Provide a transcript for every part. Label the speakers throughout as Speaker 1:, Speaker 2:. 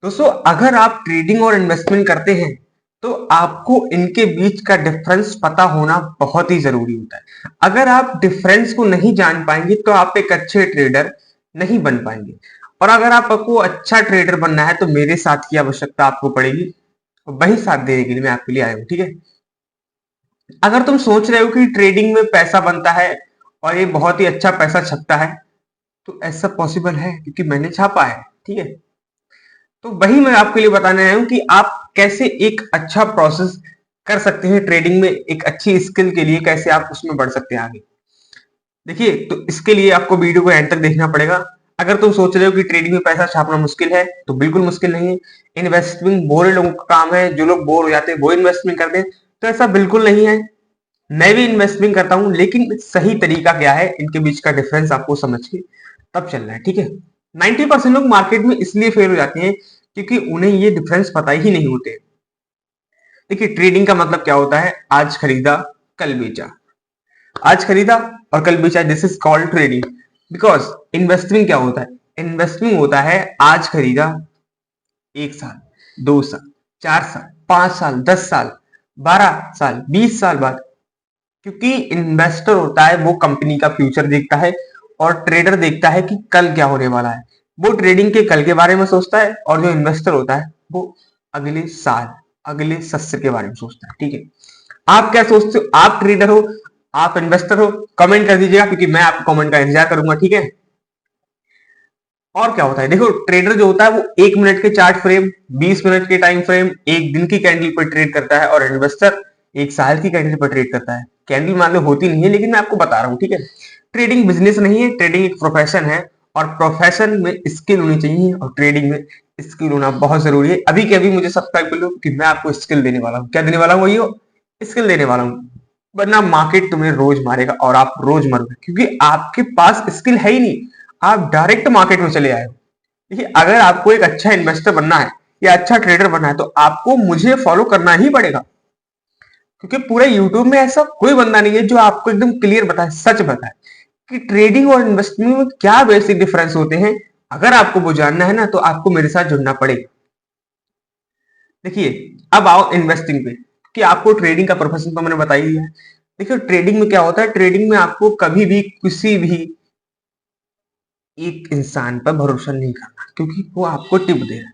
Speaker 1: दोस्तों अगर आप ट्रेडिंग और इन्वेस्टमेंट करते हैं तो आपको इनके बीच का डिफरेंस पता होना बहुत ही जरूरी होता है। अगर आप डिफरेंस को नहीं जान पाएंगे तो आप एक अच्छे ट्रेडर नहीं बन पाएंगे। और अगर आपको अच्छा ट्रेडर बनना है तो मेरे साथ की आवश्यकता आपको पड़ेगी, वही साथ देने के लिए मैं आपके लिए आया हूँ। ठीक है, अगर तुम सोच रहे हो कि ट्रेडिंग में पैसा बनता है और ये बहुत ही अच्छा पैसा छपता है तो ऐसा पॉसिबल है क्योंकि मैंने छापा है। ठीक है, तो वही मैं आपके लिए बताने आया हूं कि आप कैसे एक अच्छा प्रोसेस कर सकते हैं ट्रेडिंग में, एक अच्छी स्किल के लिए कैसे आप उसमें बढ़ सकते हैं आगे। देखिए, तो इसके लिए आपको वीडियो को एंड तक देखना पड़ेगा। अगर तुम सोच रहे हो कि ट्रेडिंग में पैसा छापना मुश्किल है तो बिल्कुल मुश्किल नहीं है। इन्वेस्टमेंट बोरे लोगों का काम है, जो लोग बोर हो जाते हैं वो इन्वेस्टमेंट करते हैं, तो ऐसा बिल्कुल नहीं है। मैं भी इन्वेस्टमेंट करता हूं, लेकिन सही तरीका क्या है, इनके बीच का डिफरेंस आपको समझ के तब चलना है। ठीक है, 90% लोग मार्केट में इसलिए फेल हो जाते हैं क्योंकि उन्हें ये डिफरेंस पता ही नहीं होते। देखिए, ट्रेडिंग का मतलब क्या होता है, आज खरीदा कल बेचा, आज खरीदा और कल बेचा, this is called trading. Because investing क्या होता है, इन्वेस्टिंग होता है आज खरीदा 1 साल 2 साल 4 साल 5 साल 10 साल 12 साल 20 साल बाद। क्योंकि इन्वेस्टर होता है वो कंपनी का फ्यूचर देखता है और ट्रेडर देखता है कि कल क्या होने वाला है। वो ट्रेडिंग के कल के बारे में सोचता है और जो इन्वेस्टर होता है वो अगले साल अगले सत्र के बारे में सोचता है। ठीक है, आप क्या सोचते हो, आप ट्रेडर हो, आप इन्वेस्टर हो, कमेंट कर दीजिएगा क्योंकि मैं आपको कमेंट का इंतजार करूंगा। ठीक है, और क्या होता है, देखो ट्रेडर जो होता है वो 1 मिनट के चार्ट फ्रेम, 20 मिनट के टाइम फ्रेम, एक दिन की कैंडल पर ट्रेड करता है, और इन्वेस्टर 1 साल की कैंडल पर ट्रेड करता है। कैंडल मान लो होती नहीं है, लेकिन मैं आपको बता रहा हूँ। ठीक है, ट्रेडिंग बिजनेस नहीं है, ट्रेडिंग एक प्रोफेशन है, और प्रोफेशन में स्किल होनी चाहिए और ट्रेडिंग में स्किल होना बहुत जरूरी है। अभी के अभी मुझे सब्सक्राइब कर लो कि मैं आपको स्किल देने वाला हूँ। क्या देने वाला हूँ, वही हो, स्किल देने वाला हूँ। वरना मार्केट तुम्हें रोज मारेगा और आप रोज मरोगे क्योंकि आपके पास स्किल है ही नहीं। आप डायरेक्ट मार्केट में चले आए हो। देखिए, अगर आपको एक अच्छा इन्वेस्टर बनना है या अच्छा ट्रेडर बनना है तो आपको मुझे फॉलो करना ही पड़ेगा, क्योंकि पूरे यूट्यूब में ऐसा कोई बंदा नहीं है जो आपको एकदम क्लियर बताए, सच बताए कि ट्रेडिंग और इन्वेस्टमेंट में क्या बेसिक डिफरेंस होते हैं। अगर आपको वो जानना है ना तो आपको मेरे साथ जुड़ना पड़ेगा। देखिए, अब आओ इन्वेस्टिंग पे, कि आपको ट्रेडिंग का प्रोफेशन तो मैंने बता ही दिया है। देखिए, ट्रेडिंग में क्या होता है, ट्रेडिंग में आपको कभी भी किसी भी एक इंसान पर भरोसा नहीं करना, क्योंकि वो आपको टिप दे रहा है।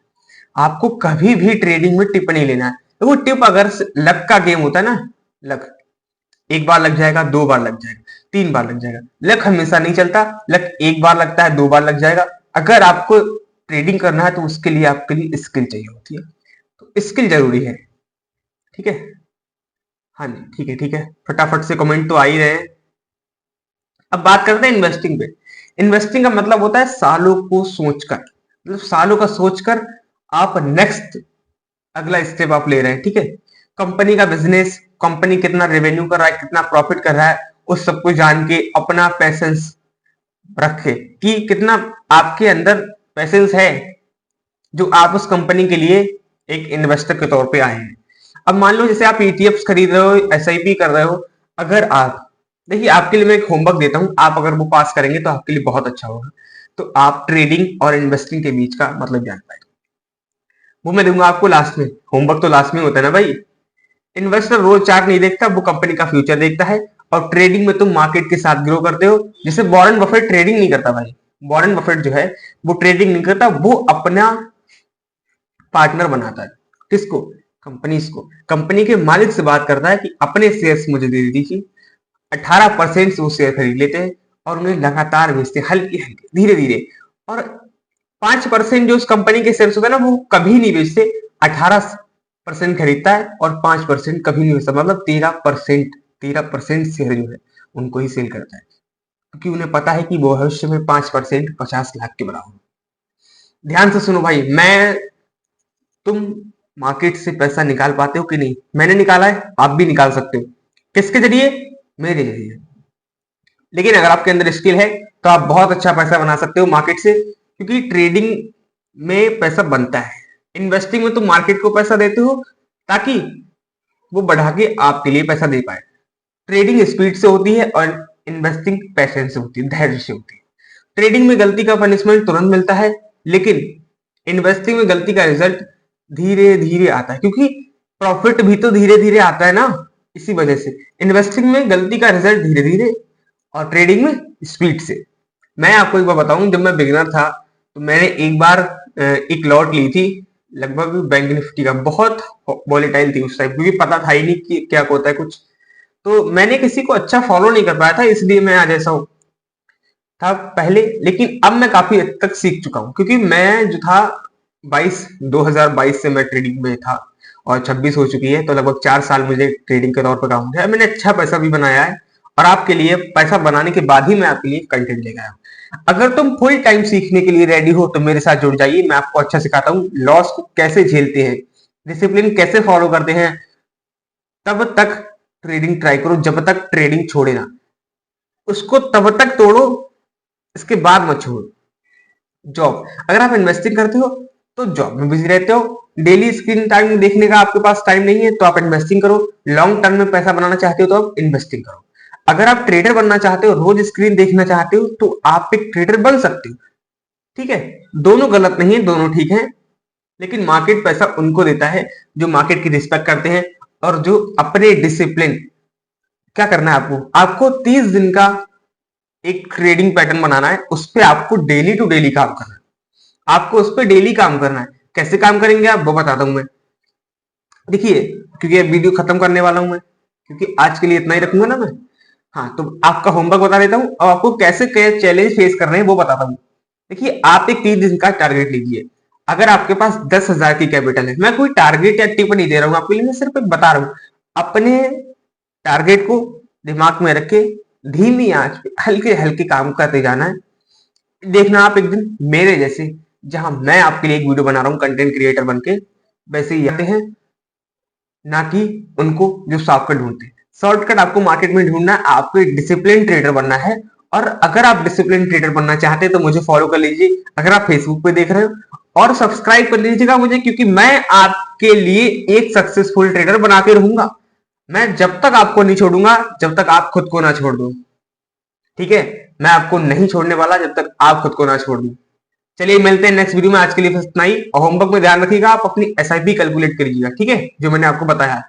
Speaker 1: आपको कभी भी ट्रेडिंग में टिप नहीं लेना है। तो वो टिप अगर लक का गेम होता है ना, लक एक बार लग जाएगा, 2 बार लग जाएगा, 3 बार लग जाएगा। लक हमेशा नहीं चलता, लक एक बार लगता है, 2 बार लग जाएगा। अगर आपको ट्रेडिंग करना है तो उसके लिए आपके लिए स्किल चाहिए होती है, तो स्किल जरूरी है। ठीक है, हाँ जी, ठीक है, ठीक है, फटाफट से कमेंट तो आ ही रहे हैं। अब बात करते हैं इन्वेस्टिंग पे। इन्वेस्टिंग का मतलब होता है सालों को सोचकर, मतलब सालों का सोचकर आप नेक्स्ट अगला स्टेप आप ले रहे हैं। ठीक है, कंपनी का बिजनेस, कंपनी कितना रेवेन्यू कर रहा है, कितना प्रॉफिट कर रहा है, उस सबको जान के अपना पैसेंस रखे कि कितना आपके अंदर पैसेंस है जो आप उस कंपनी के लिए एक इन्वेस्टर के तौर पे आए हैं। अब मान लो जैसे आप ईटीएफ खरीद रहे हो, एसआईपी कर रहे हो। अगर आप, देखिए आपके लिए मैं एक होमवर्क देता हूं, आप अगर वो पास करेंगे तो आपके लिए बहुत अच्छा होगा। तो आप ट्रेडिंग और इन्वेस्टिंग के बीच का मतलब जान पाए, वो मैं दूंगा आपको लास्ट में। होमवर्क तो लास्ट में होता है ना भाई। इन्वेस्टर रोज चार्ट नहीं देखता, वो कंपनी का फ्यूचर देखता है। और ट्रेडिंग में तुम मार्केट के साथ ग्रो करते हो। जैसे वॉरेन बफेट ट्रेडिंग नहीं करता भाई, वॉरेन बफेट जो है वो ट्रेडिंग नहीं करता, वो अपना पार्टनर बनाता है। किसको, कंपनीज को। कंपनी के मालिक से बात करता है कि अपने शेयर्स मुझे दे दीजिए। 18% से वो शेयर खरीद लेते हैं और उन्हें लगातार बेचते हैं, हल्के हल्के धीरे धीरे। और 5% जो उस कंपनी के शेयर्स होते हैं ना, वो कभी नहीं बेचते। 18% खरीदता है और 5% कभी नहीं बेचता, मतलब 13% शेयर जो है उनको ही सेल करता है, क्योंकि उन्हें पता है कि भविष्य में 5% 50 लाख के बराबर। ध्यान से सुनो भाई, तुम मार्केट से पैसा निकाल पाते हो कि नहीं, मैंने निकाला है, आप भी निकाल सकते हो। किसके जरिए, मेरे जरिए। लेकिन अगर आपके अंदर स्किल है तो आप बहुत अच्छा पैसा बना सकते हो मार्केट से, क्योंकि ट्रेडिंग में पैसा बनता है। इन्वेस्टिंग में तुम मार्केट को पैसा देते हो ताकि वो बढ़ा के आपके लिए पैसा दे पाए। ट्रेडिंग स्पीड से होती है और इन्वेस्टिंग पैशन से होती है, धैर्य से होती है। ट्रेडिंग में गलती का पनिशमेंट तुरंत मिलता है, लेकिन इन्वेस्टिंग में गलती का रिजल्ट धीरे धीरे आता है, क्योंकि प्रॉफिट भी तो धीरे धीरे आता है ना, इसी वजह से इन्वेस्टिंग में गलती का रिजल्ट धीरे धीरे और ट्रेडिंग में स्पीड से। मैं आपको एक बार बताऊं, जब मैं बिगिनर था तो मैंने एक बार एक लॉट ली थी लगभग बैंक निफ्टी का, बहुत वॉलेटाइल थी उस टाइम, क्योंकि पता था ही नहीं कि क्या होता है कुछ। तो मैंने किसी को अच्छा फॉलो नहीं कर पाया था, इसलिए मैं आज ऐसा था पहले, लेकिन अब मैं काफी हद तक सीख चुका हूं, क्योंकि मैं जो था 2022 से मैं ट्रेडिंग में था और 26 हो चुकी है, तो लगभग 4 साल मुझे ट्रेडिंग के तौर पर काम किया है। मैंने अच्छा पैसा भी बनाया है, और आपके लिए पैसा बनाने के बाद ही मैं आपके लिए कंटेंट लेकर आया हूं। अगर तुम फुल टाइम सीखने के लिए रेडी हो तो मेरे साथ जुड़ जाइए, मैं आपको अच्छा सिखाता हूँ लॉस को कैसे झेलते हैं, डिसिप्लिन कैसे फॉलो करते हैं, तब तक ट्रेडिंग ट्राई करो जब तक ट्रेडिंग छोड़े ना, उसको तब तक तोड़ो, इसके बाद मत छोड़ो। जॉब, अगर आप इन्वेस्टिंग करते हो तो जॉब में बिजी रहते हो, डेली स्क्रीन टाइम देखने का आपके पास टाइम नहीं है तो आप इन्वेस्टिंग करो, लॉन्ग टर्म में पैसा बनाना चाहते हो तो आप इन्वेस्टिंग करो। अगर आप ट्रेडर बनना चाहते हो, रोज स्क्रीन देखना चाहते हो, तो आप एक ट्रेडर बन सकते हो। ठीक है, दोनों गलत नहीं है, दोनों ठीक है, लेकिन मार्केट पैसा उनको देता है जो मार्केट की रिस्पेक्ट करते हैं और जो अपने डिसिप्लिन। क्या करना है आपको, आपको 30 दिन का एक ट्रेडिंग पैटर्न बनाना है, उस पर आपको डेली टू डेली काम करना है, आपको उस पर डेली काम करना है। कैसे काम करेंगे आप, वो बताता हूं मैं। देखिए, क्योंकि अब वीडियो खत्म करने वाला हूं मैं, क्योंकि आज के लिए इतना ही रखूंगा ना मैं। हाँ, तो आपका होमवर्क बता देता हूँ और आपको कैसे चैलेंज फेस कर रहे हैं वो बताता हूँ। देखिए, आप एक 30 दिन का टारगेट लीजिए। अगर आपके पास 10,000 की कैपिटल है, मैं कोई टारगेट या टिप नहीं दे रहा हूँ आपके लिए, मैं सिर्फ एक बता रहा हूँ। अपने टारगेट को दिमाग में रखे, धीमी आंच पे हल्के हल्के काम करते जाना है। देखना आप एक दिन मेरे जैसे, जहां मैं आपके लिए एक वीडियो बना रहा हूँ कंटेंट क्रिएटर बन के, वैसे ही आते हैं, ना कि उनको जो शॉर्टकट ढूंढते हैं। शॉर्टकट आपको मार्केट में ढूंढना है, आपको एक डिसिप्लिन ट्रेडर बनना है। और अगर आप डिसिप्लिन ट्रेडर बनना चाहते हैं तो मुझे फॉलो कर लीजिए, अगर आप फेसबुक पे देख रहे हो, और सब्सक्राइब कर लीजिएगा मुझे, क्योंकि मैं आपके लिए एक सक्सेसफुल ट्रेडर बना के रहूंगा। मैं जब तक आपको नहीं छोड़ूंगा जब तक आप खुद को ना छोड़ दो। ठीक है, मैं आपको नहीं छोड़ने वाला जब तक आप खुद को ना छोड़ दो। चलिए मिलते हैं नेक्स्ट वीडियो में, आज के लिए बस इतना ही, और होमवर्क में ध्यान रखिएगा, आप अपनी एसआईपी कैलकुलेट करिएगा, ठीक है, जो मैंने आपको बताया।